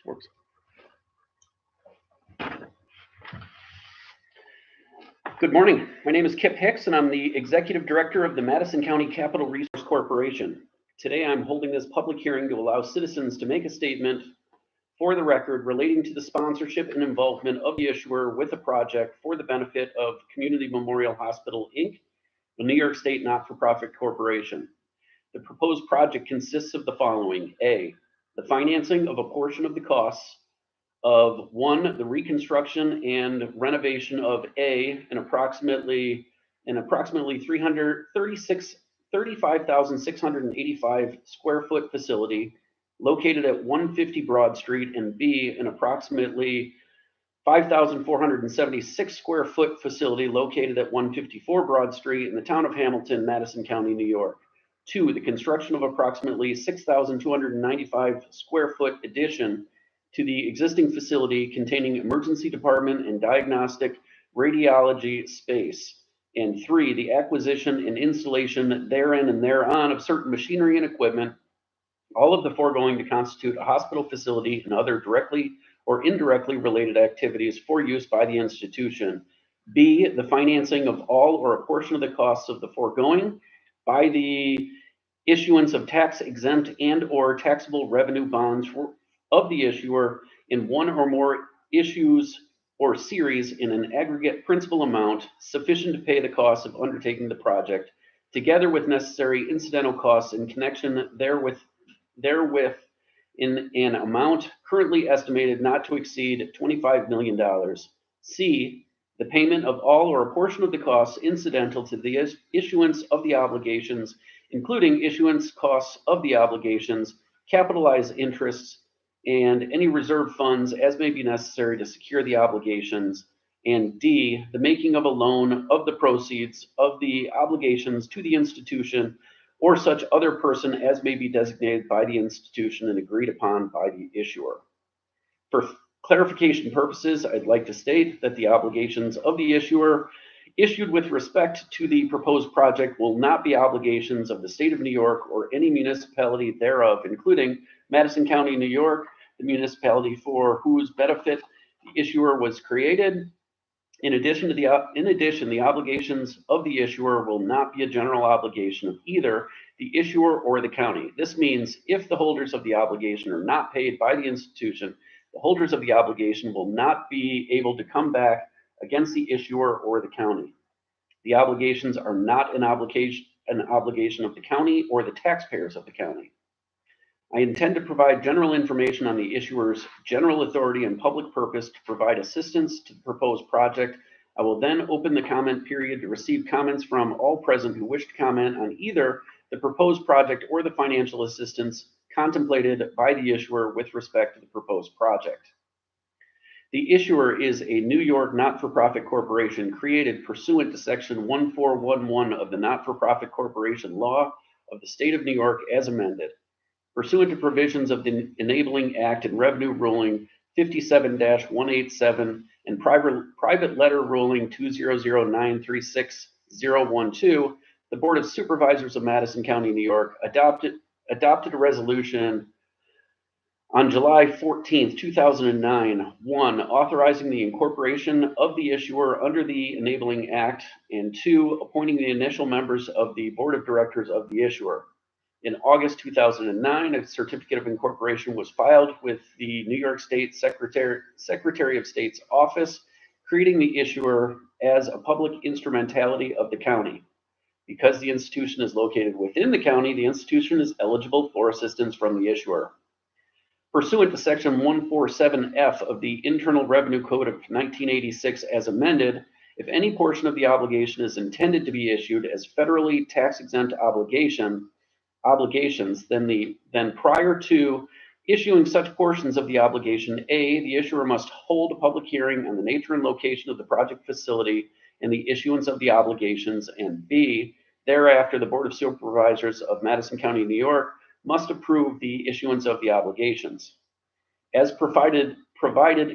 Works. Good morning. My name is Kip Hicks, and I'm the Executive Director of the Madison County Capital Resource Corporation. Today, I'm holding this public hearing to allow citizens to make a statement for the record relating to the sponsorship and involvement of the issuer with a project for the benefit of Community Memorial Hospital, Inc., a New York State not-for-profit corporation. The proposed project consists of the following. A, the financing of a portion of the costs of one, the reconstruction and renovation of an approximately 35,685 square foot facility located at 150 Broad Street, and B, an approximately 5,476 square foot facility located at 154 Broad Street in the town of Hamilton, Madison County, New York. 2, the construction of approximately 6,295 square foot addition to the existing facility containing emergency department and diagnostic radiology space. And 3, the acquisition and installation therein and thereon of certain machinery and equipment, all of the foregoing to constitute a hospital facility and other directly or indirectly related activities for use by the institution. B, the financing of all or a portion of the costs of the foregoing by the issuance of tax-exempt and or taxable revenue bonds of the issuer in one or more issues or series in an aggregate principal amount sufficient to pay the costs of undertaking the project, together with necessary incidental costs in connection therewith in an amount currently estimated not to exceed $25 million. C, the payment of all or a portion of the costs incidental to the issuance of the obligations, including issuance costs of the obligations, capitalized interests, and any reserve funds as may be necessary to secure the obligations. And D, the making of a loan of the proceeds of the obligations to the institution or such other person as may be designated by the institution and agreed upon by the issuer. For clarification purposes, I'd like to state that the obligations of the issuer issued with respect to the proposed project will not be obligations of the state of New York or any municipality thereof, including Madison County, New York, the municipality for whose benefit the issuer was created. In addition, the obligations of the issuer will not be a general obligation of either the issuer or the county. This means if the holders of the obligation are not paid by the institution, the holders of the obligation will not be able to come back against the issuer or the county. The obligations are not an obligation of the county or the taxpayers of the county. I intend to provide general information on the issuer's general authority and public purpose to provide assistance to the proposed project. I will then open the comment period to receive comments from all present who wish to comment on either the proposed project or the financial assistance contemplated by the issuer with respect to the proposed project. The issuer is a New York not-for-profit corporation created pursuant to Section 1411 of the Not-for-Profit Corporation Law of the State of New York as amended, pursuant to provisions of the Enabling Act and Revenue Ruling 57-187 and Private Letter Ruling 200936012, the Board of Supervisors of Madison County, New York adopted a resolution on July 14, 2009, 1, authorizing the incorporation of the issuer under the Enabling Act, and 2, appointing the initial members of the Board of Directors of the issuer. In August 2009, a certificate of incorporation was filed with the New York State Secretary of State's office, creating the issuer as a public instrumentality of the county. Because the institution is located within the county, the institution is eligible for assistance from the issuer. Pursuant to Section 147F of the Internal Revenue Code of 1986 as amended, if any portion of the obligation is intended to be issued as federally tax-exempt obligations, then prior to issuing such portions of the obligation, A, the issuer must hold a public hearing on the nature and location of the project facility and the issuance of the obligations, and B, thereafter the Board of Supervisors of Madison County, New York must approve the issuance of the obligations. As provided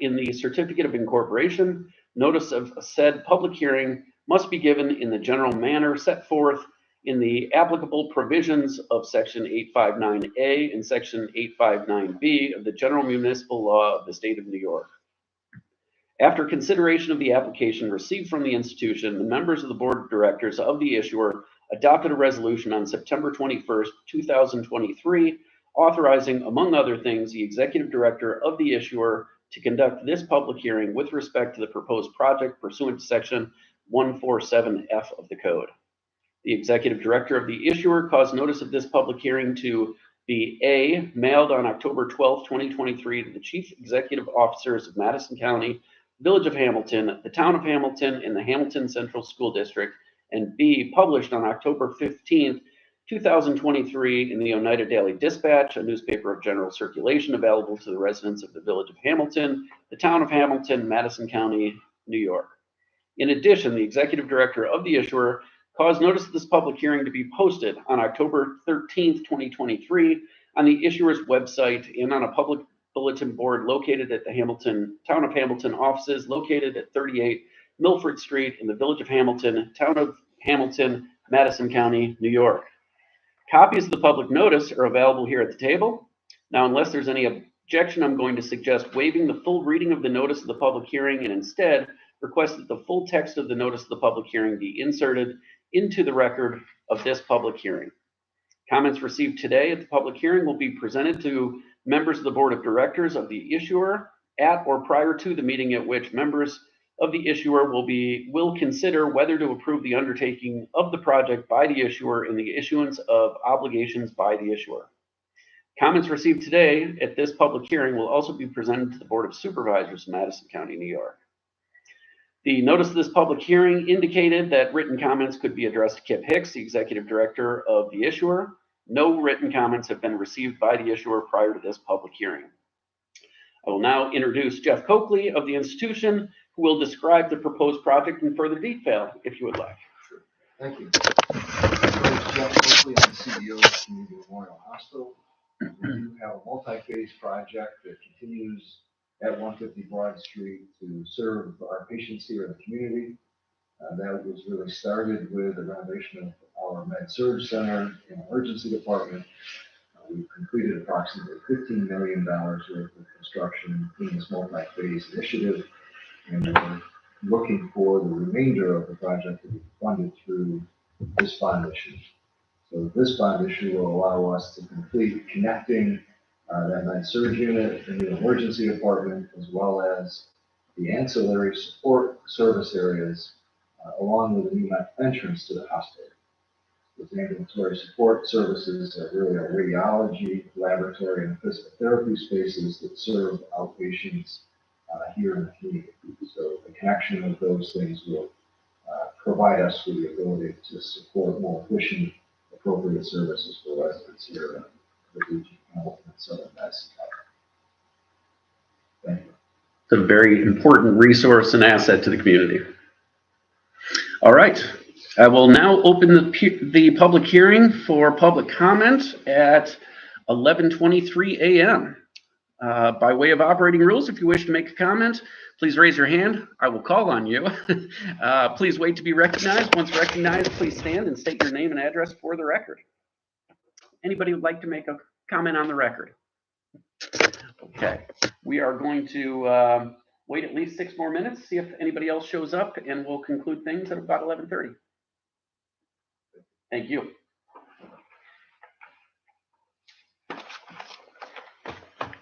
in the Certificate of Incorporation, notice of said public hearing must be given in the general manner set forth in the applicable provisions of Section 859A and Section 859B of the General Municipal Law of the State of New York. After consideration of the application received from the institution, the members of the Board of Directors of the issuer adopted a resolution on September 21st, 2023, authorizing, among other things, the Executive Director of the issuer to conduct this public hearing with respect to the proposed project pursuant to Section 147F of the Code. The Executive Director of the issuer caused notice of this public hearing to be A, mailed on October 12, 2023 to the Chief Executive Officers of Madison County, Village of Hamilton, the Town of Hamilton, and the Hamilton Central School District, and B, published on October 15, 2023 in the Oneida Daily Dispatch, a newspaper of general circulation available to the residents of the Village of Hamilton, the Town of Hamilton, Madison County, New York. In addition, the Executive Director of the issuer caused notice of this public hearing to be posted on October 13th, 2023 on the issuer's website and on a public bulletin board located at the Town of Hamilton offices located at 38 Milford Street in the Village of Hamilton, Town of Hamilton, Madison County, New York. Copies of the public notice are available here at the table. Now, unless there's any objection, I'm going to suggest waiving the full reading of the notice of the public hearing and instead request that the full text of the notice of the public hearing be inserted into the record of this public hearing. Comments received today at the public hearing will be presented to members of the Board of Directors of the issuer at or prior to the meeting at which members of the issuer will consider whether to approve the undertaking of the project by the issuer and the issuance of obligations by the issuer. Comments received today at this public hearing will also be presented to the Board of Supervisors of Madison County, New York. The notice of this public hearing indicated that written comments could be addressed to Kip Hicks, the Executive Director of the issuer. No written comments have been received by the issuer prior to this public hearing. I will now introduce Jeff Coakley of the institution, who will describe the proposed project in further detail, if you would like. Sure. Thank you. My name is Jeff Coakley. I'm the CEO of Community Memorial Hospital. We do have a multi-phase project that continues at 150 Broad Street to serve our patients here in the community. That was really started with the renovation of our Med-Surg Center and Emergency Department. We've completed approximately $15 million worth of construction in this multi-phase initiative, and we're looking for the remainder of the project to be funded through this bond issue. So this bond issue will allow us to complete connecting that Med-Surg unit in the emergency department, as well as the ancillary support service areas, along with a new entrance to the hospital. Those ambulatory support services are really our radiology, laboratory, and physical therapy spaces that serve outpatients here in the community. So the connection of those things will provide us with the ability to support more efficient, appropriate services for residents here in the region of Hamilton and Southern Madison County. Thank you. It's a very important resource and asset to the community. All right. I will now open the public hearing for public comment at 11:23 a.m. By way of operating rules, if you wish to make a comment, please raise your hand. I will call on you. Please wait to be recognized. Once recognized, please stand and state your name and address for the record. Anybody would like to make a comment on the record? Okay. We are going to wait at least 6 more minutes, see if anybody else shows up, and we'll conclude things at about 11:30. Thank you.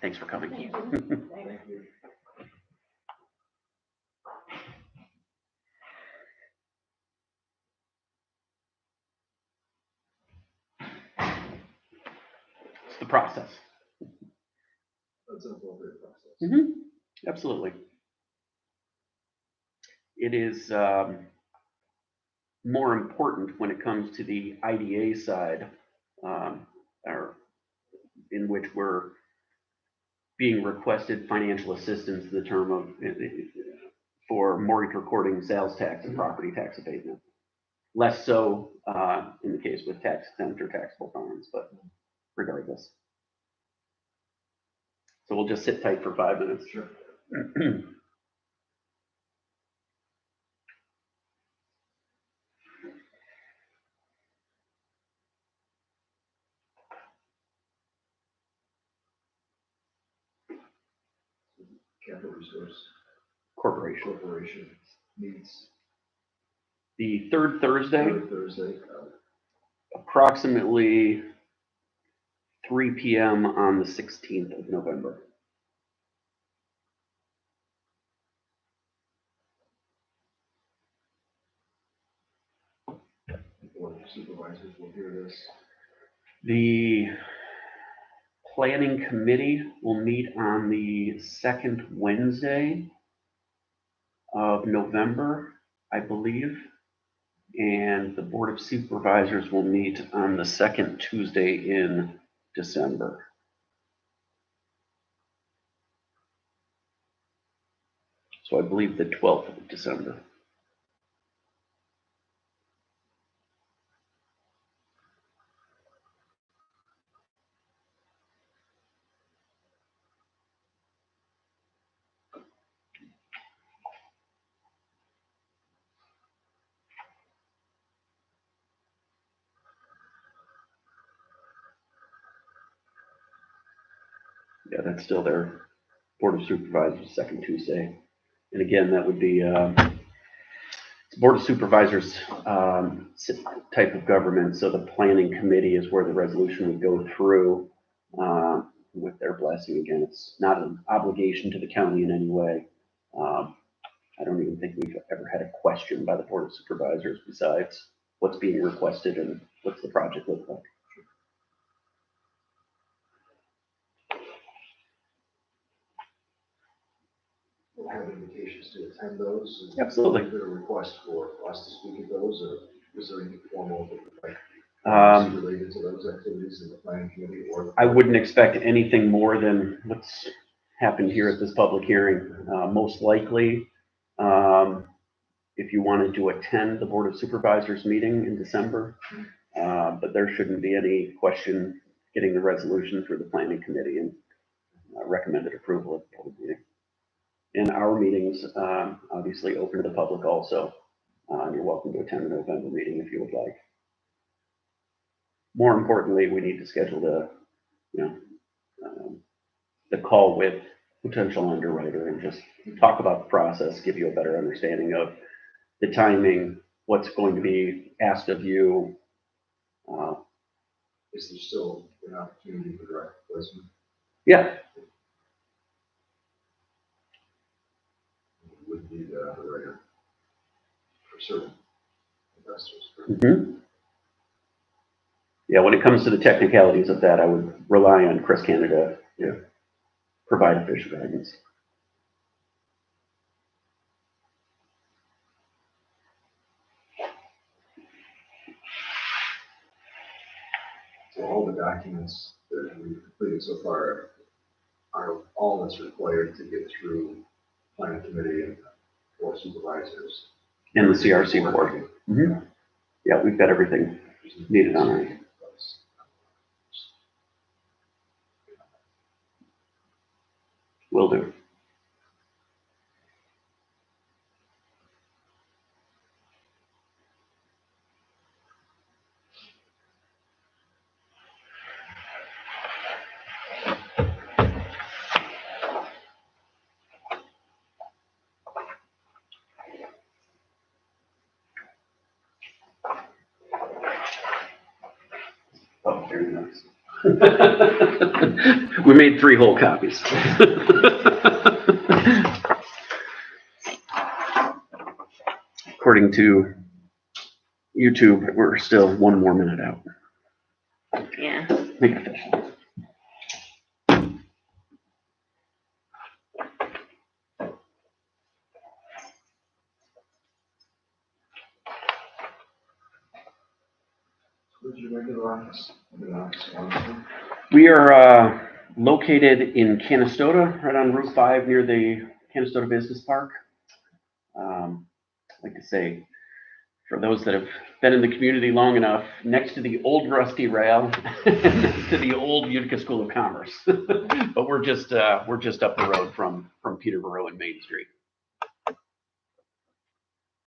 Thanks for coming. Thank you. It's the process. That's an appropriate process. Mm-hmm. Absolutely. It is more important when it comes to the IDA side, or in which we're being requested financial assistance in the term of for mortgage recording, sales tax, and property tax abatement. Less so in the case with tax exempt or taxable bonds, but regardless. So we'll just sit tight for 5 minutes. Sure. Natural Resource Corporation. meets The third Thursday, Thursday. approximately 3 p.m. on the 16th of November. The Board of Supervisors will hear this. The planning committee will meet on the second Wednesday of November, I believe. And the Board of Supervisors will meet on the second Tuesday in December. So I believe the 12th of December. Yeah, that's still their Board of Supervisors, second Tuesday. And again, that would be Board of Supervisors type of government. So the planning committee is where the resolution would go through with their blessing. Again, it's not an obligation to the county in any way. I don't even think we've ever had a question by the Board of Supervisors besides what's being requested and what's the project look like. We'll have invitations to attend those. Absolutely. Is there a request for us to speak at those, or is there any formal related to those activities in the planning committee? Or I wouldn't expect anything more than what's happened here at this public hearing. Most likely, if you wanted to attend the Board of Supervisors meeting in December, but there shouldn't be any question getting the resolution through the planning committee and recommended approval of the public meeting. And our meetings, obviously open to the public also. You're welcome to attend the November meeting if you would like. More importantly, we need to schedule the call with potential underwriter and just talk about the process, give you a better understanding of the timing, what's going to be asked of you. is there still an opportunity for direct placement? Yeah. We would need a underwriter for certain investors. Mm-hmm. Yeah, when it comes to the technicalities of that, I would rely on Chris Canada to provide official guidance. So all the documents that we've completed so far are all that's required to get through planning committee and board of supervisors. And the CRC board. Mm-hmm. Yeah, we've got everything needed on it. Will do. Oh, very nice. We made 3 whole copies. According to YouTube, we're still 1 more minute out. Yeah. Make it official. Where's your regular office? We are located in Canastota, right on Route 5 near the Canastota Business Park. Like to say, for those that have been in the community long enough, next to the old Rusty Rail, next to the old Utica School of Commerce. But we're just up the road from Peterborough and Main Street.